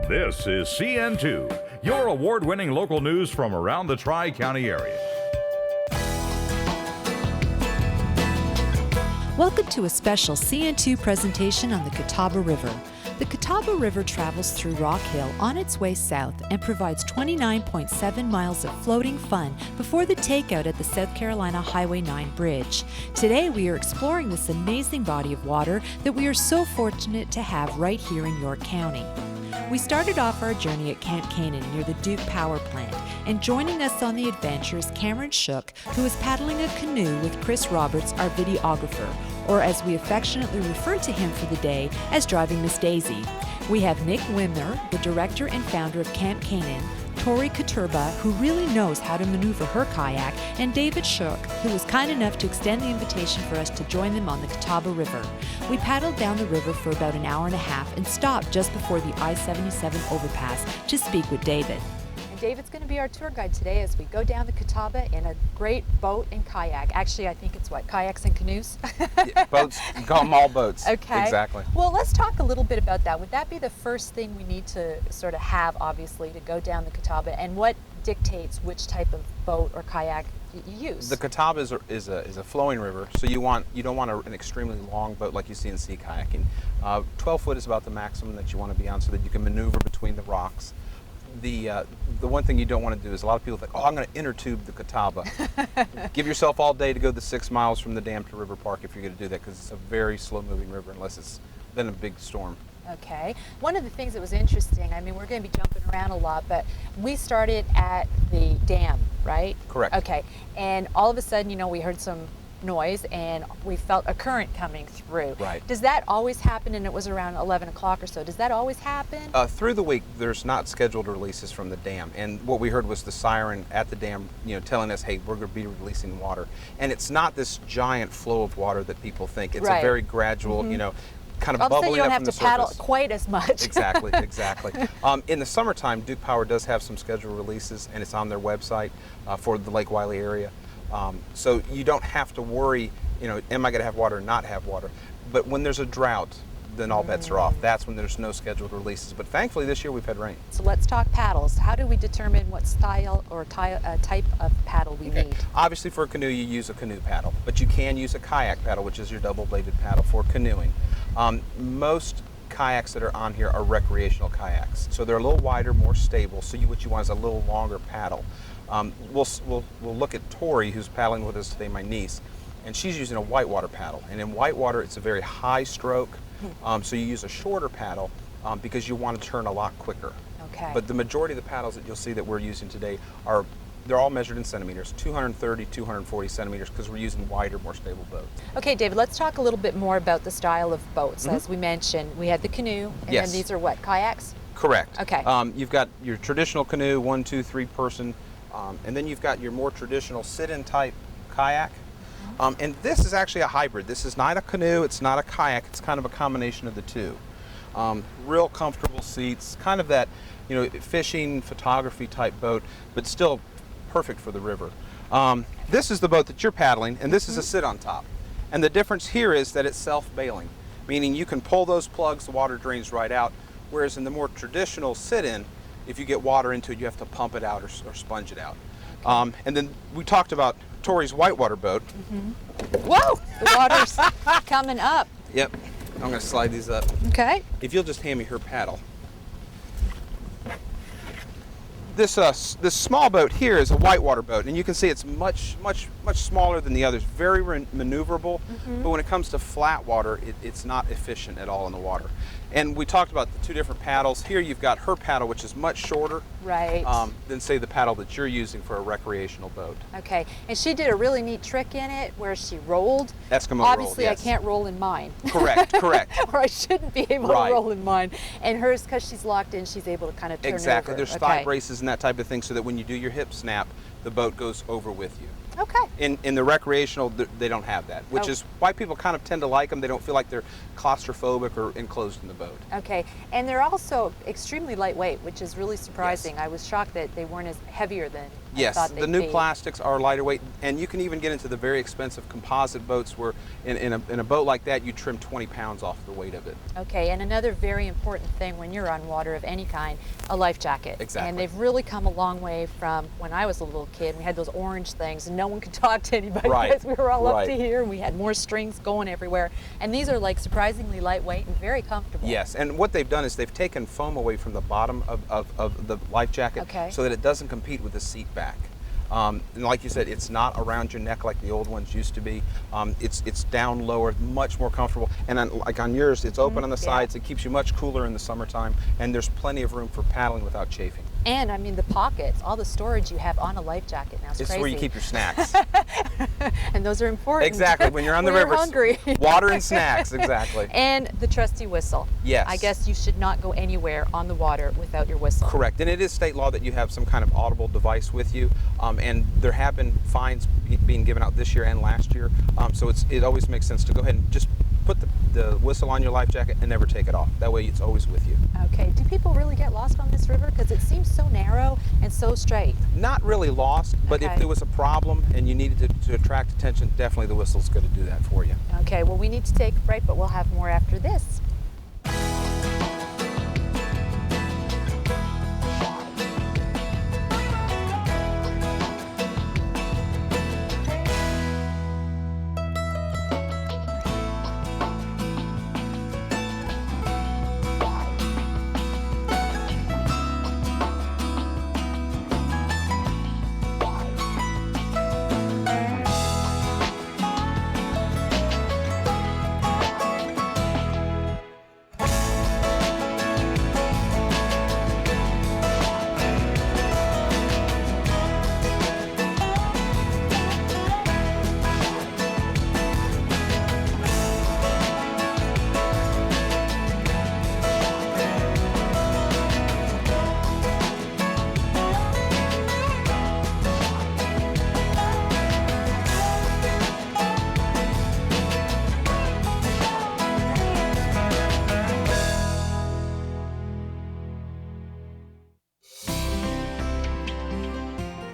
This is CN2, your award-winning local news from around the Tri-County area. Welcome to a special CN2 presentation on the Catawba River. The Catawba River travels through Rock Hill on its way south and provides 29.7 miles of floating fun before the takeout at the South Carolina Highway 9 bridge. Today we are exploring this amazing body of water that we are so fortunate to have right here in York County. We started off our journey at Camp Canaan near the Duke Power Plant, and joining us on the adventure is Cameron Shook, who is paddling a canoe with Chris Roberts, our videographer, or as we affectionately refer to him for the day, as Driving Miss Daisy. We have Nick Wimner, the director and founder of Camp Canaan, Tori Katurba, who really knows how to maneuver her kayak, and David Shook, who was kind enough to extend the invitation for us to join them on the Catawba River. We paddled down the river for about an hour and a half and stopped just before the I-77 overpass to speak with David. David's going to be our tour guide today as we go down the Catawba in a great boat and kayak. Actually, I think it's what, kayaks and canoes? Yeah, boats, you call them all boats. Okay. Exactly. Well, let's talk a little bit about that. Would that be the first thing we need to sort of have, obviously, to go down the Catawba? And what dictates which type of boat or kayak you use? The Catawba is a flowing river, so you don't want an extremely long boat like you see in sea kayaking. 12 foot is about the maximum that you want to be on so that you can maneuver between the rocks. The one thing you don't want to do is a lot of people think, oh, I'm going to inner tube the Catawba. Give yourself all day to go the 6 miles from the dam to River Park if you're going to do that, because it's a very slow moving river unless it's been a big storm. Okay. One of the things that was interesting, I mean, we're going to be jumping around a lot, but we started at the dam, right? Correct. Okay. And all of a sudden, you know, we heard some noise and we felt a current coming through. Right. Does that always happen? And it was around 11 o'clock or so. Does that always happen? Through the week, there's not scheduled releases from the dam, and what we heard was the siren at the dam, you know, telling us, hey, we're going to be releasing water. And it's not this giant flow of water that people think. It's right. a very gradual, you know, kind of all of a sudden bubbling you don't up have from the to paddle surface. quite as much. Exactly, exactly. In the summertime, Duke Power does have some scheduled releases, and it's on their website for the Lake Wylie area. So you don't have to worry, you know, am I going to have water or not have water? But when there's a drought, then all bets are off. That's when there's no scheduled releases. But thankfully this year we've had rain. So let's talk paddles. How do we determine what style or type of paddle we need? Obviously for a canoe you use a canoe paddle, but you can use a kayak paddle, which is your double-bladed paddle for canoeing. Most kayaks that are on here are recreational kayaks. So they're a little wider, more stable, so what you want is a little longer paddle. We'll look at Tori, who's paddling with us today, my niece, and she's using a whitewater paddle. And in whitewater, it's a very high stroke, so you use a shorter paddle because you want to turn a lot quicker. Okay. But the majority of the paddles that you'll see that we're using today they're all measured in centimeters, 230, 240 centimeters, because we're using wider, more stable boats. Okay, David, let's talk a little bit more about the style of boats. As we mentioned, we had the canoe, and Yes. then these are what, kayaks? Correct. Okay. You've got your traditional canoe, 1, 2, 3 person, and then you've got your more traditional sit-in type kayak. And this is actually a hybrid. This is not a canoe, it's not a kayak, it's kind of a combination of the two. Real comfortable seats, kind of that, you know, fishing, photography type boat, but still perfect for the river. This is the boat that you're paddling, and this is a sit on top. And the difference here is that it's self-bailing, meaning you can pull those plugs, the water drains right out, whereas in the more traditional sit-in, if you get water into it, you have to pump it out or sponge it out. And then we talked about Tori's whitewater boat. Whoa, the water's coming up. Yep, I'm going to slide these up. Okay. If you'll just hand me her paddle. This small boat here is a whitewater boat, and you can see it's much smaller than the others, very maneuverable, but when it comes to flat water, it's not efficient at all in the water. And we talked about the two different paddles. Here you've got her paddle, which is much shorter Right. than, say, the paddle that you're using for a recreational boat. Okay, and she did a really neat trick in it where she rolled. Eskimo Obviously, roll, yes. I can't roll in mine. Correct, correct. Or I shouldn't be able Right. to roll in mine. And hers, because she's locked in, she's able to kind of turn Exactly. over. There's thigh braces and that type of thing so that when you do your hip snap, the boat goes over with you. Okay. In the recreational, they don't have that, which is why people kind of tend to like them. They don't feel like they're claustrophobic or enclosed in the boat. Okay, and they're also extremely lightweight, which is really surprising. Yes. I was shocked that they weren't as heavier than Yes, thought the they'd new be. plastics are lighter weight, and you can even get into the very expensive composite boats where in a boat like that you trim 20 pounds off the weight of it. Okay, and another very important thing when you're on water of any kind, a life jacket. Exactly. And they've really come a long way from when I was a little kid. We had those orange things and no one could talk to anybody Right, because we were all up to right. here and we had more strings going everywhere. And these are like surprisingly lightweight and very comfortable. Yes, and what they've done is they've taken foam away from the bottom of the life jacket Okay. so that it doesn't compete with the seat back. And like you said, it's not around your neck like the old ones used to be. It's down lower, much more comfortable. And like on yours, it's open on the sides. It keeps you much cooler in the summertime, and there's plenty of room for paddling without chafing. And I mean the pockets, all the storage you have on a life jacket now is It's crazy. where you keep your snacks. And those are important. Exactly, when you're on the When river. you're hungry. Water and snacks, exactly. And the trusty whistle. Yes. I guess you should not go anywhere on the water without your whistle. Correct, and it is state law that you have some kind of audible device with you, and there have been fines being given out this year and last year, so it always makes sense to go ahead and just put the whistle on your life jacket and never take it off. That way it's always with you. Okay, do people really get lost on this river? Because it seems so narrow and so straight. Not really lost, but Okay. if there was a problem and you needed to attract attention, definitely the whistle's going to do that for you. Okay, well we need to take a break, but we'll have more after this.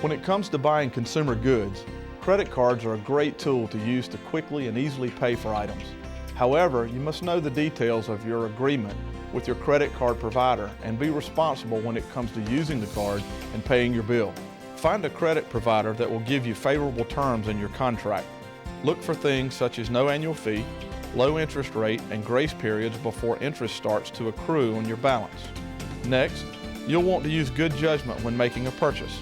When it comes to buying consumer goods, credit cards are a great tool to use to quickly and easily pay for items. However, you must know the details of your agreement with your credit card provider and be responsible when it comes to using the card and paying your bill. Find a credit provider that will give you favorable terms in your contract. Look for things such as no annual fee, low interest rate, and grace periods before interest starts to accrue on your balance. Next, you'll want to use good judgment when making a purchase.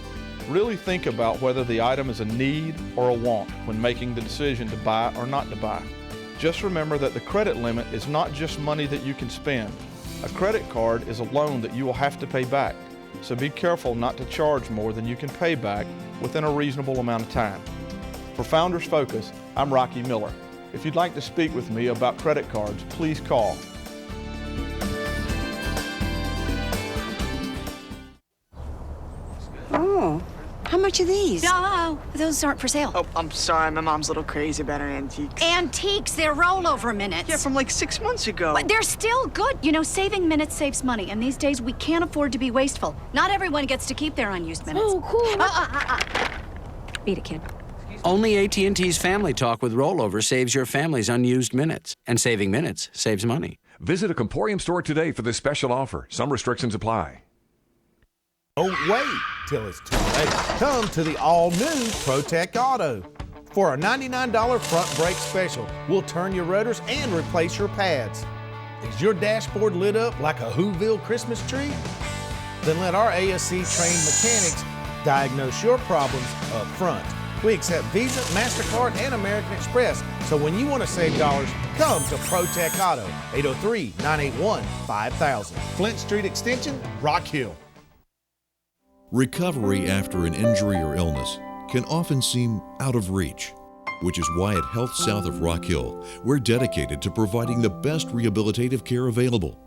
Really think about whether the item is a need or a want when making the decision to buy or not to buy. Just remember that the credit limit is not just money that you can spend. A credit card is a loan that you will have to pay back, so be careful not to charge more than you can pay back within a reasonable amount of time. For Founders Focus, I'm Rocky Miller. If you'd like to speak with me about credit cards, please call. Oh, how much are these? No, those aren't for sale. Oh, I'm sorry. My mom's a little crazy about her antiques. Antiques, they're rollover minutes. Yeah, from like 6 months ago. But they're still good. You know, saving minutes saves money, and these days we can't afford to be wasteful. Not everyone gets to keep their unused minutes. Oh, cool. Beat it, kid. Only AT&T's Family Talk with Rollover saves your family's unused minutes. And saving minutes saves money. Visit a Comporium store today for this special offer. Some restrictions apply. Don't wait till it's too late. Come to the all-new ProTech Auto. For our $99 front brake special, we'll turn your rotors and replace your pads. Is your dashboard lit up like a Whoville Christmas tree? Then let our ASC-trained mechanics diagnose your problems up front. We accept Visa, MasterCard, and American Express, so when you want to save dollars, come to ProTech Auto, 803-981-5000. Flint Street Extension, Rock Hill. Recovery after an injury or illness can often seem out of reach, which is why at Health South of Rock Hill, we're dedicated to providing the best rehabilitative care available.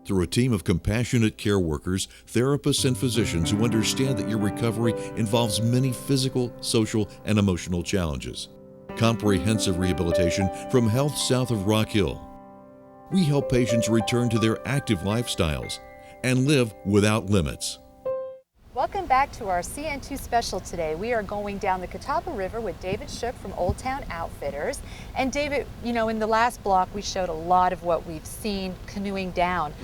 Through a team of compassionate care workers, therapists, and physicians who understand that your recovery involves many physical, social, and emotional challenges. Comprehensive rehabilitation from Health South of Rock Hill. We help patients return to their active lifestyles and live without limits. Welcome back to our CN2 special today. We are going down the Catawba River with David Shook from Old Town Outfitters. And David, you know, in the last block we showed a lot of what we've seen canoeing down.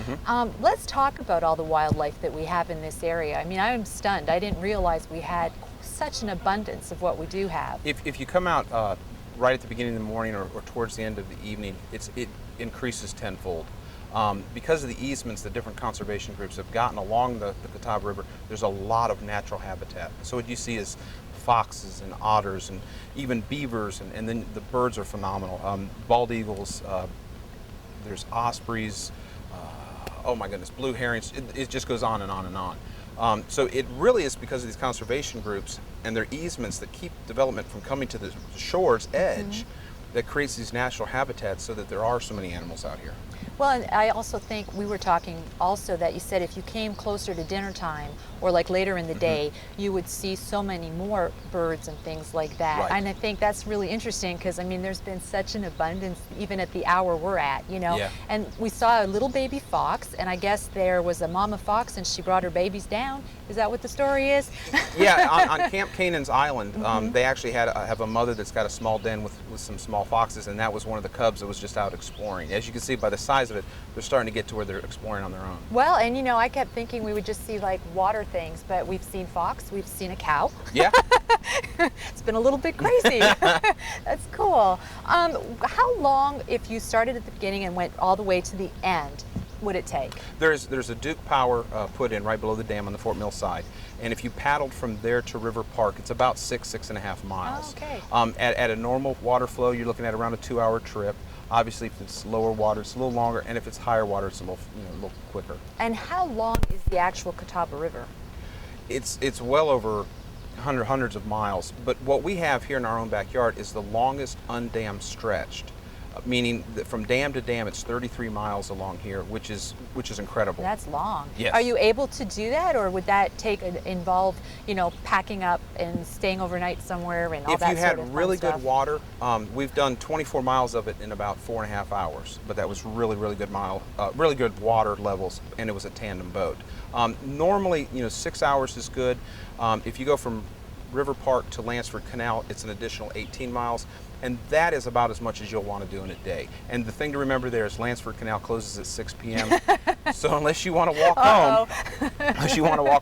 Let's talk about all the wildlife that we have in this area. I mean, I'm stunned. I didn't realize we had such an abundance of what we do have. If you come out right at the beginning of the morning or towards the end of the evening, it increases tenfold. Because of the easements that different conservation groups have gotten along the Catawba River, there's a lot of natural habitat. So what you see is foxes and otters and even beavers, and then the birds are phenomenal. Bald eagles, there's ospreys, oh my goodness, blue herrings, it just goes on and on and on. So it really is because of these conservation groups and their easements that keep development from coming to the shore's edge that creates these natural habitats so that there are so many animals out here. Well, and I also think we were talking also that you said if you came closer to dinner time or like later in the day, you would see so many more birds and things like that. Right. And I think that's really interesting because, I mean, there's been such an abundance even at the hour we're at, you know. Yeah. And we saw a little baby fox, and I guess there was a mama fox and she brought her babies down. Is that what the story is? Yeah, on Camp Canaan's Island, they actually have a mother that's got a small den with some small foxes, and that was one of the cubs that was just out exploring. As you can see by the size of it, they're starting to get to where they're exploring on their own. Well, and you know, I kept thinking we would just see like water things, but we've seen fox, we've seen a cow. Yeah. It's been a little bit crazy. That's cool. How long, if you started at the beginning and went all the way to the end, would it take? There's a Duke Power put in right below the dam on the Fort Mill side, and if you paddled from there to River Park, it's about 6.5 miles. Oh, okay. At a normal water flow, you're looking at around a 2-hour trip. Obviously, if it's lower water, it's a little longer, and if it's higher water, it's a little quicker. And how long is the actual Catawba River? It's well over hundreds of miles, but what we have here in our own backyard is the longest undammed stretch, meaning that from dam to dam, it's 33 miles along here, which is incredible. That's long. Yes. Are you able to do that, or would that involve, you know, packing up and staying overnight somewhere and all that sort of If you had fun really stuff? good water, we've done 24 miles of it in about 4.5 hours, but that was really good water levels, and it was a tandem boat. Normally, 6 hours is good. If you go from River Park to Lansford Canal, it's an additional 18 miles. And that is about as much as you'll want to do in a day. And the thing to remember there is Lansford Canal closes at 6 p.m. So unless you want to walk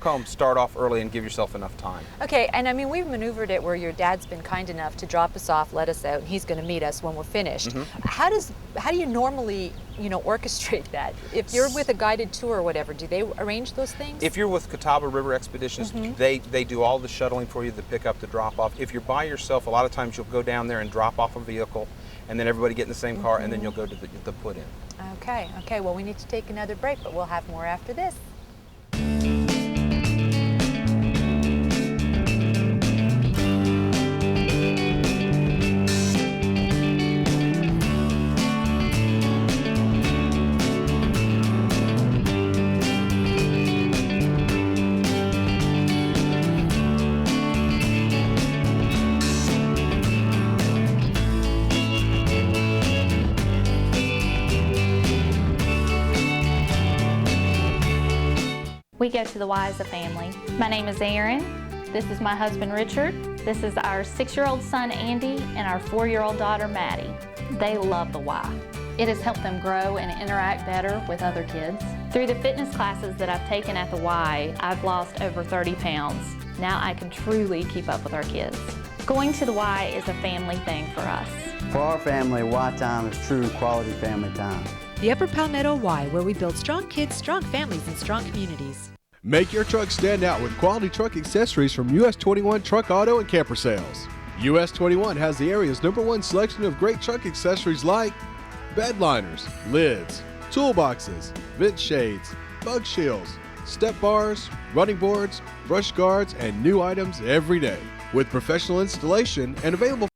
home, start off early and give yourself enough time. Okay, and I mean, we've maneuvered it where your dad's been kind enough to drop us off, let us out, and he's going to meet us when we're finished. How do you normally, orchestrate that? If you're with a guided tour or whatever, do they arrange those things? If you're with Catawba River Expeditions, they do all the shuttling for you, the pickup, the drop off. If you're by yourself, a lot of times you'll go down there and drop off a vehicle, and then everybody get in the same car, and then you'll go to the put-in. Okay, well, we need to take another break, but we'll have more after this. We go to the Y as a family. My name is Erin. This is my husband Richard. This is our 6-year-old son Andy and our 4-year-old daughter Maddie. They love the Y. It has helped them grow and interact better with other kids. Through the fitness classes that I've taken at the Y, I've lost over 30 pounds. Now I can truly keep up with our kids. Going to the Y is a family thing for us. For our family, Y time is true quality family time. The Upper Palmetto Y, where we build strong kids, strong families, and strong communities. Make your truck stand out with quality truck accessories from US 21 Truck Auto and Camper Sales. US 21 has the area's #1 selection of great truck accessories like bed liners, lids, toolboxes, vent shades, bug shields, step bars, running boards, brush guards, and new items every day. With professional installation and available